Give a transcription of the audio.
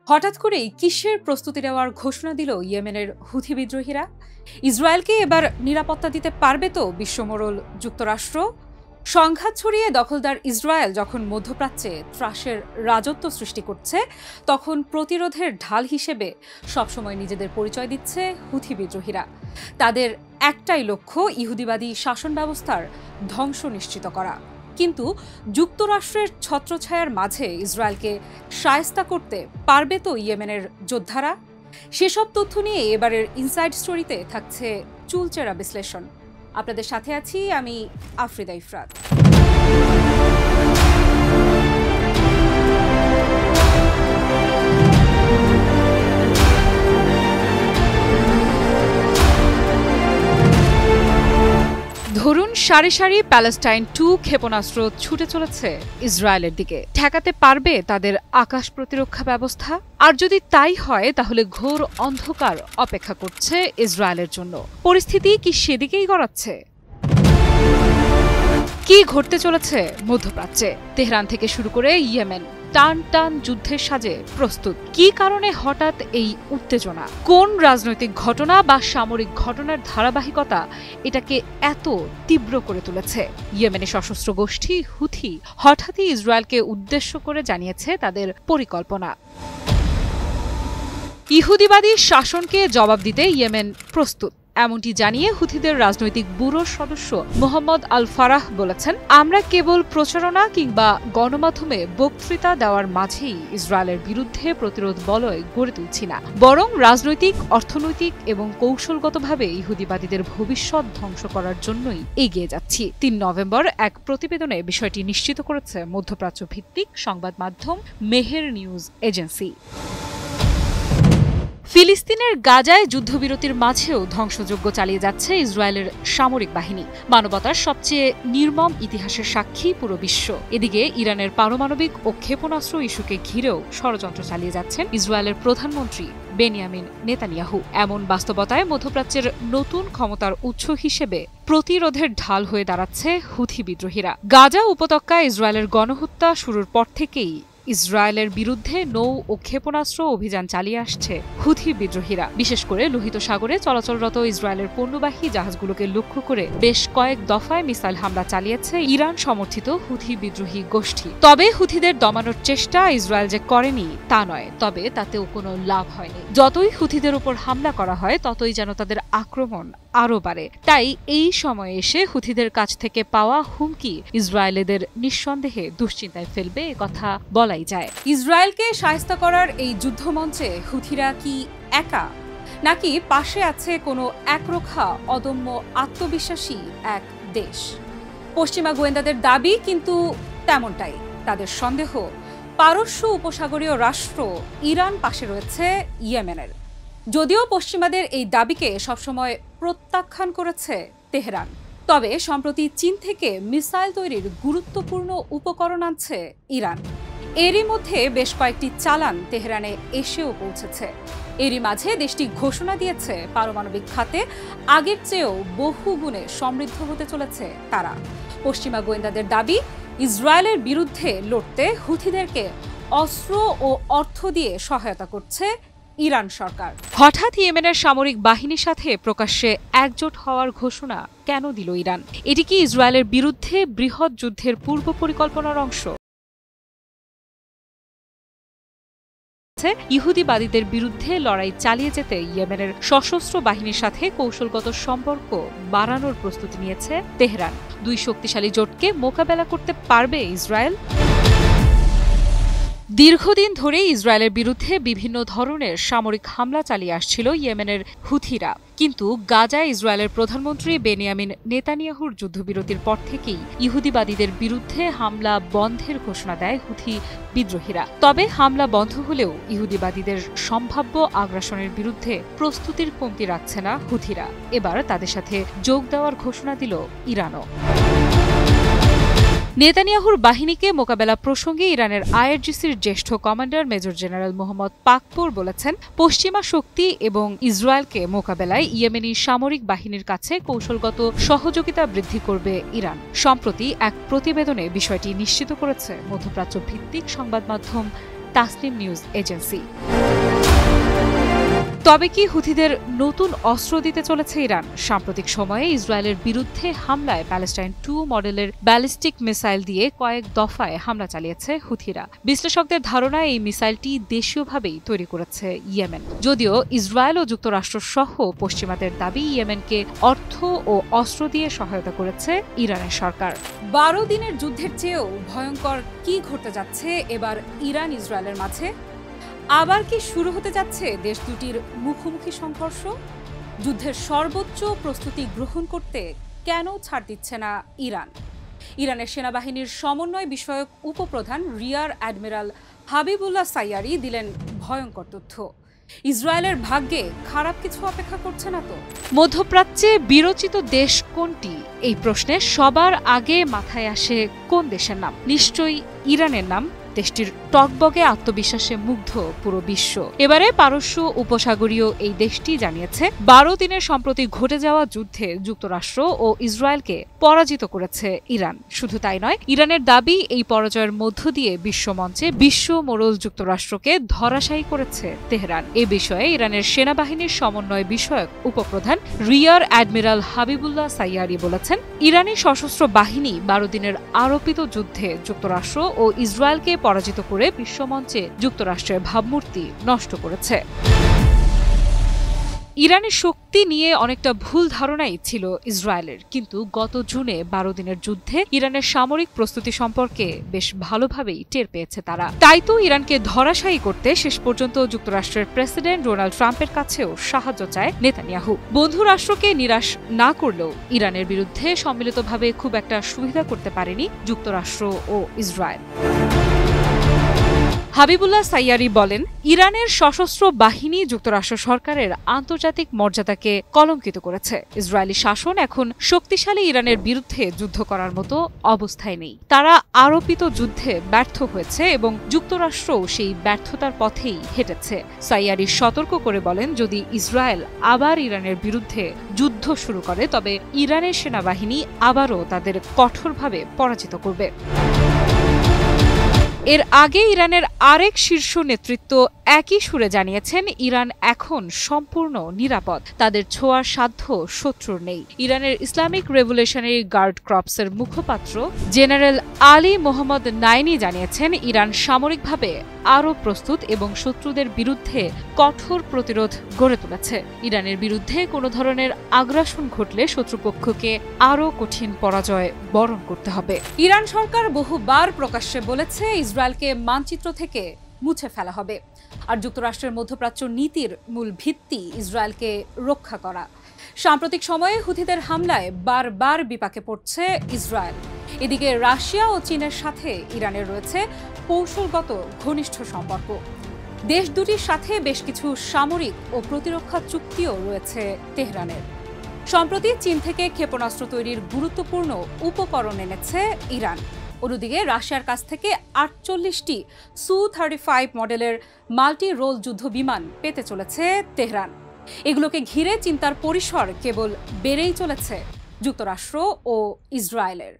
হঠাৎ করেই কিসের প্রস্তুতি নেওয়ার ঘোষণা দিল ইয়েমেনের হুথি বিদ্রোহীরা? ইসরায়েলকে এবার নিরাপত্তা দিতে পারবে তো বিশ্বমোড়ল যুক্তরাষ্ট্র? সংঘাত ছড়িয়ে দখলদার ইসরায়েল যখন মধ্যপ্রাচ্যে ত্রাসের রাজত্ব সৃষ্টি করছে, তখন প্রতিরোধের ঢাল হিসেবে সবসময় নিজেদের পরিচয় দিচ্ছে হুথি বিদ্রোহীরা। তাদের একটাই লক্ষ্য ইহুদিবাদী শাসন ব্যবস্থার ধ্বংস নিশ্চিত করা। কিন্তু যুক্তরাষ্ট্রের ছত্রছায়ার মাঝে ইসরায়েলকে শায়েস্তা করতে পারবে তো ইয়েমেনের যোদ্ধারা? সেসব তথ্য নিয়ে এবারের ইনসাইড স্টোরিতে থাকছে চুলচেরা বিশ্লেষণ। আপনাদের সাথে আছি আমি আফ্রিদা ইফরাত। ধরুন সারি সারি প্যালেস্টাইন 2 ক্ষেপণাস্ত্র ছুটে চলেছে ইসরায়েলের দিকে। ঠেকাতে পারবে তাদের আকাশ প্রতিরক্ষা ব্যবস্থা? আর যদি তাই হয়, তাহলে ঘোর অন্ধকার অপেক্ষা করছে ইসরায়েলের জন্য। পরিস্থিতি কি সেদিকেই গড়াচ্ছে? কি ঘটতে চলেছে মধ্যপ্রাচ্যে? তেহরান থেকে শুরু করে ইয়েমেন টান টান যুদ্ধের সাজে প্রস্তুত। কি কারণে হঠাৎ এই উত্তেজনা? কোন রাজনৈতিক ঘটনা বা সামরিক ঘটনার ধারাবাহিকতা এটাকে এত তীব্র করে তুলেছে? ইয়েমেনের সশস্ত্র গোষ্ঠী হুথি হঠাৎই ইসরায়েলকে উদ্দেশ্য করে জানিয়েছে তাদের পরিকল্পনা। ইহুদিবাদী শাসনকে জবাব দিতে ইয়েমেন প্রস্তুত, এমনটি জানিয়ে হুথিদের রাজনৈতিক ব্যুরোর সদস্য মোহাম্মদ আল ফারাহ বলেছেন, আমরা কেবল প্রচারণা কিংবা গণমাধ্যমে বক্তৃতা দেওয়ার মাঝেই ইসরায়েলের বিরুদ্ধে প্রতিরোধ বলয় গড়ে তুলছি না, বরং রাজনৈতিক, অর্থনৈতিক এবং কৌশলগতভাবে ইহুদিবাদীদের ভবিষ্যৎ ধ্বংস করার জন্যই এগিয়ে যাচ্ছি। ৩ নভেম্বর এক প্রতিবেদনে বিষয়টি নিশ্চিত করেছে মধ্যপ্রাচ্য ভিত্তিক সংবাদ মাধ্যম মেহের নিউজ এজেন্সি। ফিলিস্তিনের গাজায় যুদ্ধবিরতির মাঝেও ধ্বংসযজ্ঞ চালিয়ে যাচ্ছে ইসরায়েলের সামরিক বাহিনী। মানবতার সবচেয়ে নির্মম ইতিহাসের সাক্ষী পুরো বিশ্ব। এদিকে ইরানের পারমাণবিক ও ক্ষেপণাস্ত্র ইস্যুকে ঘিরেও ষড়যন্ত্র চালিয়ে যাচ্ছেন ইসরায়েলের প্রধানমন্ত্রী বেনিয়ামিন নেতানিয়াহু। এমন বাস্তবতায় মধ্যপ্রাচ্যের নতুন ক্ষমতার উৎস হিসেবে প্রতিরোধের ঢাল হয়ে দাঁড়াচ্ছে হুথি বিদ্রোহীরা। গাজা উপত্যকায় ইসরায়েলের গণহত্যা শুরুর পর থেকেই ইসরায়েলের বিরুদ্ধে নৌ ও ক্ষেপণাস্ত্র অভিযান চালিয়ে আসছে হুথি বিদ্রোহীরা। বিশেষ করে লোহিত সাগরে চলাচলরত ইসরায়েলের পণ্যবাহী জাহাজগুলোকে লক্ষ্য করে বেশ কয়েক দফায় মিসাইল হামলা চালিয়েছে ইরান সমর্থিত হুথি বিদ্রোহী গোষ্ঠী। তবে হুথিদের দমানোর চেষ্টা ইসরায়েল যে করেনি তা নয়, তবে তাতেও কোনো লাভ হয়নি। যতই হুথিদের উপর হামলা করা হয়, ততই যেন তাদের আক্রমণ আরও বাড়ে। তাই এই সময়ে এসে হুথিদের কাছ থেকে পাওয়া হুমকি ইসরায়েলিদের নিঃসন্দেহে দুশ্চিন্তায় ফেলবে, একথা বলাই যায়। ইসরায়েলকে শায়েস্তা করার এই যুদ্ধমঞ্চে হুথিরা কি একা, নাকি পাশে আছে কোনো একরোখা অদম্য আত্মবিশ্বাসী এক দেশ? পশ্চিমা গোয়েন্দাদের দাবি কিন্তু তেমনটাই। তাদের সন্দেহ, পারস্য উপসাগরীয় রাষ্ট্র ইরান পাশে রয়েছে ইয়েমেনের। যদিও পশ্চিমাদের এই দাবিকে সবসময় প্রত্যাখ্যান করেছে তেহরান, তবে সম্প্রতি চীন থেকে মিসাইল তৈরির গুরুত্বপূর্ণ উপকরণ আনছে ইরান। এরই মধ্যে বেশ কয়েকটি চালান তেহরানে এসেও পৌঁছেছে। এরই মাঝে দেশটি ঘোষণা দিয়েছে পারমাণবিক খাতে আগের চেয়েও বহু গুণে সমৃদ্ধ হতে চলেছে তারা। পশ্চিমা গোয়েন্দাদের দাবি, ইসরায়েলের বিরুদ্ধে লড়তে হুথিদেরকে অস্ত্র ও অর্থ দিয়ে সহায়তা করছে ইরান সরকার। হঠাৎ ইয়েমেনের সামরিক বাহিনীর সাথে প্রকাশ্যে একজোট হওয়ার ঘোষণা কেন দিল ইরান? এটি কি ইসরায়েলের বিরুদ্ধে বৃহৎ যুদ্ধের পূর্ব পরিকল্পনার অংশ? ইহুদিবাদীদের বিরুদ্ধে লড়াই চালিয়ে যেতে ইয়েমেনের সশস্ত্র বাহিনীর সাথে কৌশলগত সম্পর্ক বাড়ানোর প্রস্তুতি নিয়েছে তেহরান। দুই শক্তিশালী জোটকে মোকাবেলা করতে পারবে ইসরায়েল? দীর্ঘদিন ধরে ইসরায়েলের বিরুদ্ধে বিভিন্ন ধরনের সামরিক হামলা চালিয়ে আসছিল ইয়েমেনের হুথিরা। কিন্তু গাজায় ইসরায়েলের প্রধানমন্ত্রী বেনিয়ামিন নেতানিয়াহুর যুদ্ধবিরতির পর থেকেই ইহুদিবাদীদের বিরুদ্ধে হামলা বন্ধের ঘোষণা দেয় হুথি বিদ্রোহীরা। তবে হামলা বন্ধ হলেও ইহুদিবাদীদের সম্ভাব্য আগ্রাসনের বিরুদ্ধে প্রস্তুতির কমতি রাখছে না হুথিরা। এবার তাদের সাথে যোগ দেওয়ার ঘোষণা দিল ইরানও। নেতানিয়াহুর বাহিনীকে মোকাবেলা প্রসঙ্গে ইরানের আইআরজিসির জ্যেষ্ঠ কমান্ডার মেজর জেনারেল মোহাম্মদ পাকপোর বলেছেন, পশ্চিমা শক্তি এবং ইসরায়েলকে মোকাবেলায় ইয়েমেনি সামরিক বাহিনীর কাছে কৌশলগত সহযোগিতা বৃদ্ধি করবে ইরান। সম্প্রতি এক প্রতিবেদনে বিষয়টি নিশ্চিত করেছে মধ্যপ্রাচ্য ভিত্তিক সংবাদ মাধ্যম তাসনিম নিউজ এজেন্সি। তবে কি হুথিদের নতুন অস্ত্র দিতে চলেছে ইরান? সাম্প্রতিক সময়ে ইসরায়েলের বিরুদ্ধে হামলায় প্যালেস্টাইন 2 মডেলের ব্যালিস্টিক মিসাইল দিয়ে কয়েক দফায় হামলা চালিয়েছে হুথিরা। বিশ্লেষকদের ধারণা, এই মিসাইলটি দেশীয়ভাবেই তৈরি করেছে ইয়েমেন। যদিও ইসরায়েল ও যুক্তরাষ্ট্র সহ পশ্চিমাদের দাবি, ইয়েমেনকে অর্থ ও অস্ত্র দিয়ে সহায়তা করেছে ইরানের সরকার। 12 দিনের যুদ্ধের চেয়েও ভয়ঙ্কর কি ঘটতে যাচ্ছে এবার ইরান ইসরায়েলের মাঝে? আবার কি শুরু হতে যাচ্ছে দেশ দুটির মুখোমুখি সংঘর্ষ? যুদ্ধের সর্বোচ্চ প্রস্তুতি গ্রহণ করতে কেন ছাড় দিচ্ছে না ইরান? ইরানের সেনাবাহিনীর সমন্বয় বিষয়ক উপপ্রধান রিয়ার অ্যাডমিরাল হাবিবুল্লাহ সাইয়ারি দিলেন ভয়ঙ্কর তথ্য। ইসরায়েলের ভাগ্যে খারাপ কিছু অপেক্ষা করছে না তো? মধ্যপ্রাচ্যে বিরোচিত দেশ কোনটি? এই প্রশ্নে সবার আগে মাথায় আসে কোন দেশের নাম? নিশ্চয়ই ইরানের নাম। দেশটির টকবগে আত্মবিশ্বাসে মুগ্ধ পুরো বিশ্ব। এবারে পারস্য উপসাগরীয় এই দেশটি জানিয়েছে 12 দিনের সম্প্রতি ঘটে যাওয়া যুদ্ধে যুক্তরাষ্ট্র ও ইসরায়েলকে পরাজিত করেছে ইরান। শুধু তাই নয়, ইরানের দাবি এই পরাজয়ের মধ্য দিয়ে বিশ্বমঞ্চে বিশ্ব মোড়ল যুক্তরাষ্ট্রকে ধরাশায়ী করেছে তেহরান। এ বিষয়ে ইরানের সেনাবাহিনীর সমন্বয় বিষয়ক উপপ্রধান রিয়ার অ্যাডমিরাল হাবিবুল্লাহ সাইয়ারি বলেছেন, ইরানি সশস্ত্র বাহিনী 12 দিনের আরোপিত যুদ্ধে যুক্তরাষ্ট্র ও ইসরায়েলকে পরাজিত করে বিশ্বমঞ্চে যুক্তরাষ্ট্রের ভাবমূর্তি নষ্ট করেছে। ইরানের শক্তি নিয়ে অনেকটা ভুল ধারণাই ছিল ইসরায়েলের, কিন্তু গত জুনে 12 দিনের যুদ্ধে ইরানের সামরিক প্রস্তুতি সম্পর্কে বেশ ভালোভাবেই টের পেয়েছে তারা। তাই তো ইরানকে ধরাশায়ী করতে শেষ পর্যন্ত যুক্তরাষ্ট্রের প্রেসিডেন্ট ডোনাল্ড ট্রাম্পের কাছেও সাহায্য চায় নেতানিয়াহু। বন্ধু রাষ্ট্রকে নিরাশ না করলেও ইরানের বিরুদ্ধে সম্মিলিতভাবে খুব একটা সুবিধা করতে পারেনি যুক্তরাষ্ট্র ও ইসরায়েল। হাবিবুল্লাহ সাইয়ারি বলেন, ইরানের সশস্ত্র বাহিনী যুক্তরাষ্ট্র সরকারের আন্তর্জাতিক মর্যাদাকে কলঙ্কিত করেছে। ইসরায়েলি শাসন এখন শক্তিশালী ইরানের বিরুদ্ধে যুদ্ধ করার মতো অবস্থায় নেই। তারা আরোপিত যুদ্ধে ব্যর্থ হয়েছে এবং যুক্তরাষ্ট্রও সেই ব্যর্থতার পথেই হেঁটেছে। সাইয়ারি সতর্ক করে বলেন, যদি ইসরায়েল আবার ইরানের বিরুদ্ধে যুদ্ধ শুরু করে তবে ইরানের সেনাবাহিনী আবারও তাদের কঠোরভাবে পরাজিত করবে। এর আগে ইরানের আরেক শীর্ষ নেতৃত্ব একই সুরে জানিয়েছেন, ইরান এখন সম্পূর্ণ নিরাপদ, তাদের ছোঁয়ার সাধ্য শত্রুর নেই। ইরানের ইসলামিক রেভলিউশনারি গার্ড ক্রপসের মুখপাত্র জেনারেল আলী মোহাম্মদ নাইনি জানিয়েছেন, ইরান সামরিকভাবে আরও প্রস্তুত এবং শত্রুদের বিরুদ্ধে কঠোর প্রতিরোধ গড়ে তুলেছে। ইরানের বিরুদ্ধে কোনো ধরনের আগ্রাসন ঘটলে শত্রুপক্ষকে আরও কঠিন পরাজয় বরণ করতে হবে। ইরান সরকার বহুবার প্রকাশ্যে বলেছে, ইসরায়েলকে মানচিত্র থেকে মুছে ফেলা হবে। আর যুক্তরাষ্ট্রের মধ্যপ্রাচ্য নীতির মূল ভিত্তি ইসরায়েলকে রক্ষা করা। সাম্প্রতিক সময়ে হুথিদের হামলায় বারবার বিপাকে পড়ছে ইসরায়েল। এদিকে রাশিয়া ও চীনের সাথে ইরানের রয়েছে কৌশলগত ঘনিষ্ঠ সম্পর্ক। দেশ দুটির সাথে বেশ কিছু সামরিক ও প্রতিরক্ষা চুক্তিও রয়েছে তেহরানের। সম্প্রতি চীন থেকে ক্ষেপণাস্ত্র তৈরির গুরুত্বপূর্ণ উপকরণ এনেছে ইরান। অন্যদিকে রাশিয়ার কাছ থেকে 48টি সু-35 মডেলের মাল্টি রোল যুদ্ধ বিমান পেতে চলেছে তেহরান। এগুলোকে ঘিরে চিন্তার পরিসর কেবল বেড়েই চলেছে যুক্তরাষ্ট্র ও ইসরায়েলের।